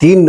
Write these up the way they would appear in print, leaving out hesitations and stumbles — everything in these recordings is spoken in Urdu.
3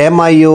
MIO,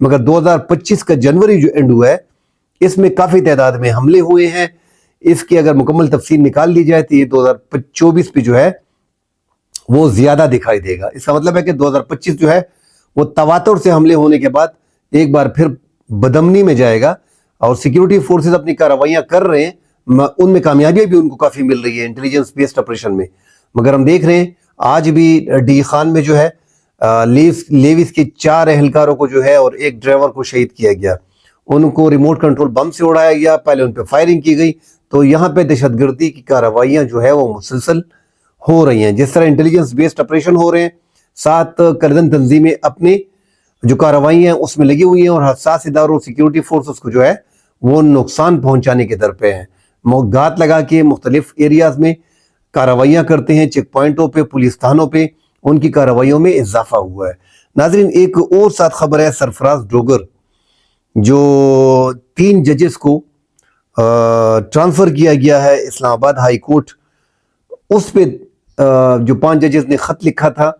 مگر 2025 کا جنوری جو اینڈ ہوا ہے اس میں کافی تعداد میں حملے ہوئے ہیں. اس کی اگر مکمل تفصیل نکال دی جائے تو یہ 2024 پہ جو ہے وہ زیادہ دکھائی دے گا. اس کا مطلب ہے کہ 2025 جو ہے وہ تواتر سے حملے ہونے کے بعد ایک بار پھر بدامنی میں جائے گا. اور سیکیورٹی فورسز اپنی کارروائیاں کر رہے ہیں, ان میں کامیابیاں بھی ان کو کافی مل رہی ہے انٹیلیجنس بیسڈ آپریشن میں. مگر ہم دیکھ رہے ہیں آج بھی ڈی خان میں جو ہے لیوس کے 4 اہلکاروں کو جو ہے اور ایک ڈرائیور کو شہید کیا گیا. ان کو ریموٹ کنٹرول بم سے اڑایا گیا, پہلے ان پہ فائرنگ کی گئی. تو یہاں پہ دہشت گردی کی کارروائیاں جو ہے وہ مسلسل ہو رہی ہیں. جس طرح انٹیلیجنس بیسڈ آپریشن ہو رہے ہیں, ساتھ کردن تنظیمیں اپنے جو کارروائیاں ہیں اس میں لگی ہوئی ہیں اور حساس اداروں سیکیورٹی فورسز کو جو ہے وہ نقصان پہنچانے کے در پہ ہیں. گھات لگا کے مختلف ایریاز میں کارروائیاں کرتے ہیں, چیک پوائنٹوں پہ, پولیس تھانوں پہ ان کی کارروائیوں میں اضافہ ہوا ہے. ناظرین, ایک اور ساتھ خبر ہے, سرفراز ڈوگر جو 3 ججز کو ٹرانسفر کیا گیا ہے اسلام آباد ہائی کورٹ, اس پہ جو 5 ججز نے خط لکھا تھا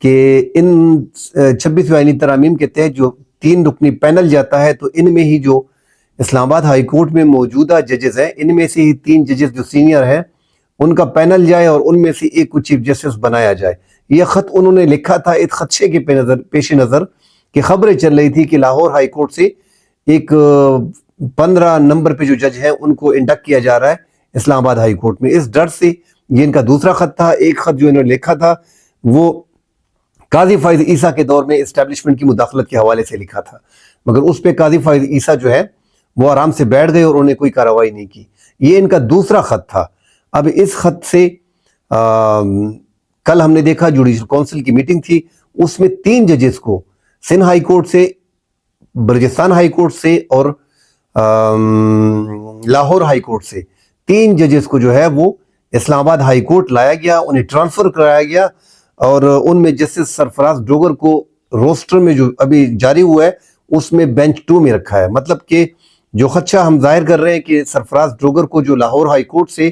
کہ ان 26ویں آئینی ترامیم کے تحت جو 3 رکنی پینل جاتا ہے تو ان میں ہی جو اسلام آباد ہائی کورٹ میں موجودہ ججز ہیں ان میں سے ہی 3 ججز جو سینئر ہیں ان کا پینل جائے اور ان میں سے ایک کو چیف جسٹس بنایا جائے. یہ خط انہوں نے لکھا تھا ایک خدشے کے پیش نظر کہ خبریں چل رہی تھی کہ لاہور ہائی کورٹ سے ایک 15 نمبر پہ جو جج ہیں ان کو انڈکٹ کیا جا رہا ہے اسلام آباد ہائی کورٹ میں. اس ڈر سے یہ ان کا دوسرا خط تھا. ایک خط جو انہوں نے لکھا تھا وہ قاضی فائز عیسیٰ کے دور میں اسٹیبلشمنٹ کی مداخلت کے حوالے سے لکھا تھا, مگر اس پہ قاضی فائز عیسیٰ جو ہے وہ آرام سے بیٹھ گئے اور انہوں نے کوئی کارروائی نہیں کی. یہ ان کا دوسرا خط تھا. اب اس خط سے کل ہم نے دیکھا جوڈیشل کونسل کی میٹنگ تھی, اس میں 3 ججز کو سندھ ہائی کورٹ سے, بلوچستان ہائی کورٹ سے اور لاہور ہائی کورٹ سے 3 ججز کو جو ہے وہ اسلام آباد ہائی کورٹ لایا گیا, انہیں ٹرانسفر کرایا گیا. اور ان میں جسٹس سرفراز ڈوگر کو روسٹر میں جو ابھی جاری ہوا ہے اس میں بینچ 2 میں رکھا ہے. مطلب کہ جو خدشہ ہم ظاہر کر رہے ہیں کہ سرفراز ڈوگر کو جو لاہور ہائی کورٹ سے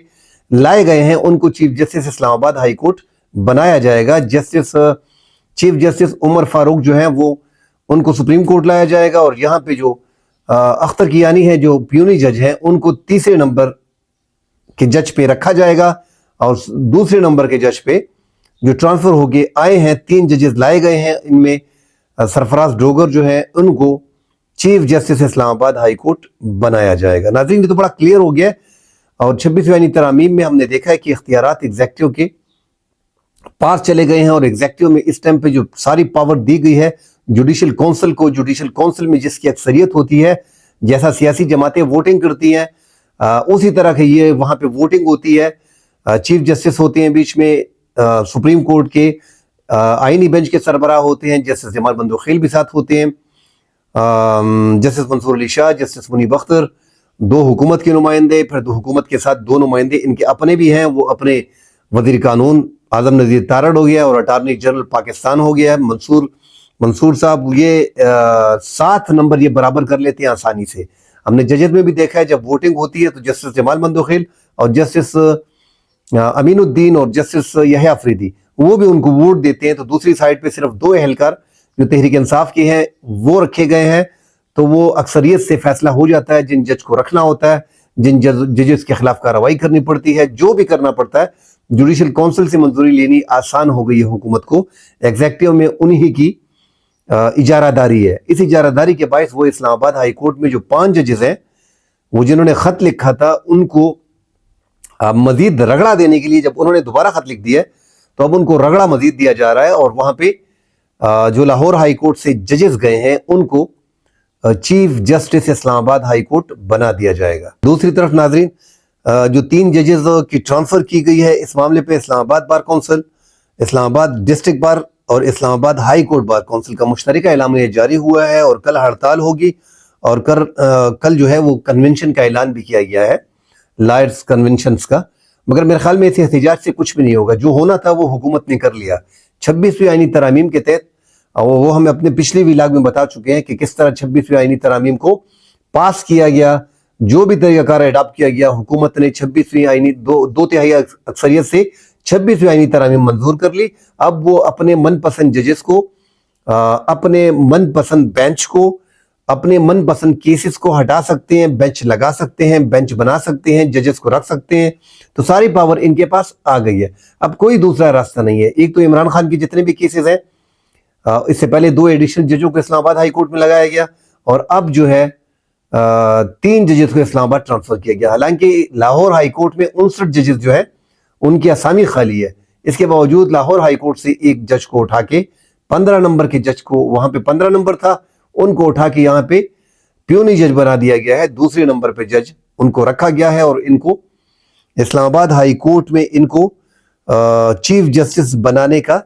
لائے گئے ہیں ان کو چیف جسٹس اسلام آباد ہائی کورٹ بنایا جائے گا. چیف جسٹس عمر فاروق جو ہیں وہ ان کو سپریم کورٹ لایا جائے گا, اور یہاں پہ جو اختر کیانی ہے جو پیونی جج ہیں ان کو 3 نمبر کے جج پہ رکھا جائے گا, اور 2 نمبر کے جج پہ جو ٹرانسفر ہو کے آئے ہیں 3 ججز لائے گئے ہیں ان میں سرفراز ڈوگر جو ہیں ان کو چیف جسٹس اسلام آباد ہائی کورٹ بنایا جائے گا. ناظرین, یہ تو بڑا کلیئر ہو گیا ہے. اور 26ویں آئینی ترامیم میں ہم نے دیکھا ہے کہ اختیارات ایگزیکٹو کے پاس چلے گئے ہیں, اور ایگزیکٹو میں اس ٹائم پہ جو ساری پاور دی گئی ہے جوڈیشل کونسل کو, جوڈیشل کونسل میں جس کی اکثریت ہوتی ہے, جیسا سیاسی جماعتیں ووٹنگ کرتی ہیں اسی طرح کہ یہ وہاں پہ ووٹنگ ہوتی ہے. چیف جسٹس ہوتے ہیں بیچ میں, سپریم کورٹ کے آئینی بینچ کے سربراہ ہوتے ہیں, جسٹس جمال بندوخیل بھی ساتھ ہوتے ہیں, جسٹس منصور علی شاہ, جسٹس منیب اختر, 2 حکومت کے نمائندے, پھر 2 حکومت کے ساتھ 2 نمائندے ان کے اپنے بھی ہیں, وہ اپنے وزیر قانون اعظم نذیر تارڑ ہو گیا اور اٹارنی جنرل پاکستان ہو گیا منصور صاحب. یہ 7 نمبر یہ برابر کر لیتے ہیں آسانی سے. ہم نے ججز میں بھی دیکھا ہے جب ووٹنگ ہوتی ہے تو جسٹس جمال بندوخیل اور جسٹس امین الدین اور جسٹس یحییٰ افریدی وہ بھی ان کو ووٹ دیتے ہیں, تو دوسری سائڈ پہ صرف 2 اہلکار جو تحریک انصاف کے ہیں وہ رکھے گئے ہیں, تو وہ اکثریت سے فیصلہ ہو جاتا ہے جن جج کو رکھنا ہوتا ہے, جن ججز کے خلاف کارروائی کرنی پڑتی ہے, جو بھی کرنا پڑتا ہے. جوڈیشل کونسل سے منظوری لینی آسان ہو گئی ہے حکومت کو. ایگزیکٹو میں انہی کی اجارہ داری ہے. اس اجارہ داری کے باعث وہ اسلام آباد ہائی کورٹ میں جو 5 ججز ہیں وہ جنہوں نے خط لکھا تھا ان کو مزید رگڑا دینے کے لیے, جب انہوں نے دوبارہ خط لکھ دیا تو اب ان کو رگڑا مزید دیا جا رہا ہے, اور وہاں پہ جو لاہور ہائی کورٹ سے ججز گئے ہیں ان کو چیف جسٹس اسلام آباد ہائی کورٹ بنا دیا جائے گا. دوسری طرف ناظرین, جو 3 ججز کی ٹرانسفر کی گئی ہے اس معاملے پہ اسلام آباد بار کونسل, اسلام آباد ڈسٹرکٹ بار اور اسلام آباد ہائی کورٹ بار کونسل کا مشترکہ اعلامیہ جاری ہوا ہے, اور کل ہڑتال ہوگی, اور کل جو ہے وہ کنونشن کا اعلان بھی کیا گیا ہے, لائرز کنونشنز کا. مگر میرے خیال میں اس احتجاج سے کچھ بھی نہیں ہوگا, جو ہونا تھا وہ حکومت نے کر لیا. 26ویں آئینی ترامیم کے تحت وہ ہم اپنے پچھلی ویلاگ میں بتا چکے ہیں کہ کس طرح 26ویں آئینی ترامیم کو پاس کیا گیا, جو بھی طریقہ کار اڈاپٹ کیا گیا, حکومت نے 26ویں آئینی 2/3 اکثریت سے 26ویں آئینی ترامیم منظور کر لی. اب وہ اپنے من پسند ججز کو, اپنے من پسند بینچ کو اپنے من پسند کیسز کو ہٹا سکتے ہیں, بینچ لگا سکتے ہیں, بینچ بنا سکتے ہیں, ججز کو رکھ سکتے ہیں. تو ساری پاور ان کے پاس آ گئی ہے. اب کوئی دوسرا راستہ نہیں ہے. ایک تو عمران خان کی جتنے بھی کیسز ہیں, اس سے پہلے 2 ایڈیشنل ججوں کو اسلام آباد ہائی کورٹ میں لگایا گیا, اور اب جو ہے 3 ججز کو اسلام آباد ٹرانسفر کیا گیا. حالانکہ لاہور ہائی کورٹ میں 59 ججز جو ہے ان کی اسامی خالی ہے. اس کے باوجود لاہور ہائی کورٹ سے ایک جج کو اٹھا کے 15 نمبر کے جج کو, وہاں پہ 15 نمبر تھا, ان کو اٹھا کے یہاں پہ پیونی جج بنا دیا گیا ہے. دوسرے نمبر پہ جج ان کو رکھا گیا ہے, اور ان کو اسلام آباد ہائی کورٹ میں ان کو چیف جسٹس بنانے کا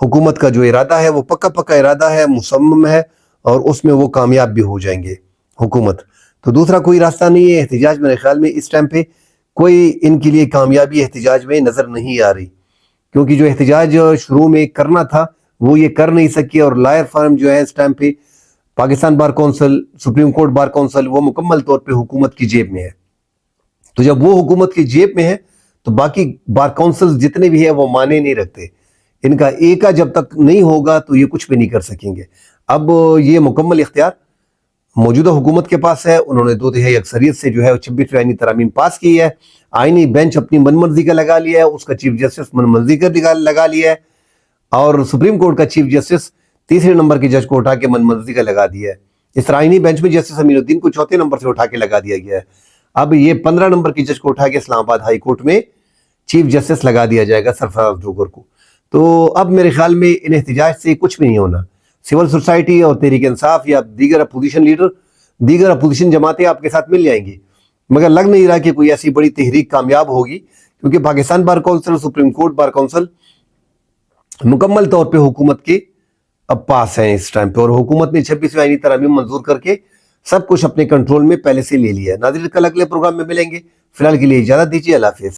حکومت کا جو ارادہ ہے وہ پکا ارادہ ہے, مصمم ہے, اور اس میں وہ کامیاب بھی ہو جائیں گے حکومت. تو دوسرا کوئی راستہ نہیں ہے. احتجاج میرے خیال میں اس ٹائم پہ کوئی ان کے لیے کامیابی احتجاج میں نظر نہیں آ رہی, کیونکہ جو احتجاج شروع میں کرنا تھا وہ یہ کر نہیں سکی. اور لائر فارم جو ہے اس ٹائم پہ Pakistan bar council, supreme court bar council, وہ مکمل طور پہ حکومت کی جیب میں ہے. تو جب وہ حکومت کی جیب میں ہے تو باقی بار کونسل جتنے بھی ہیں وہ معنی نہیں رکھتے. ان کا ایکا جب تک نہیں ہوگا تو یہ کچھ بھی نہیں کر سکیں گے. اب یہ مکمل اختیار موجودہ حکومت کے پاس ہے. انہوں نے 2/3 اکثریت سے جو ہے 26 آئینی ترامیم پاس کی ہے. آئینی بینچ اپنی من مرضی کا لگا لیا ہے, اس کا چیف جسٹس من مرضی کا لگا لیا ہے, اور سپریم کورٹ کا چیف جسٹس 3 نمبر کے جج کو اٹھا کے من مرضی کا لگا دیا ہے. اس طرح آئینی بینچ میں جسٹس امین الدین کو 4 نمبر سے اٹھا کے لگا دیا گیا ہے. اب یہ 15 نمبر کے جج کو اٹھا کے اسلام آباد ہائی کورٹ میں چیف جسٹس لگا دیا جائے گا, سرفراز ڈوگر کو. تو اب میرے خیال میں ان احتجاج سے کچھ بھی نہیں ہونا. سول سوسائٹی اور تحریک انصاف یا دیگر اپوزیشن لیڈر, دیگر اپوزیشن جماعتیں آپ کے ساتھ مل جائیں گی, مگر لگ نہیں رہا کہ کوئی ایسی بڑی تحریک کامیاب ہوگی, کیونکہ Pakistan bar council, supreme court bar council مکمل طور پہ حکومت کے اب پاس ہیں اس ٹائم پہ, اور حکومت نے 26 آئینی ترامیم منظور کر کے سب کچھ اپنے کنٹرول میں پہلے سے لے لیا ہے. ناظرین, کل اگلے پروگرام میں ملیں گے. فی الحال کے لیے اجازت دیجیے. اللہ حافظ.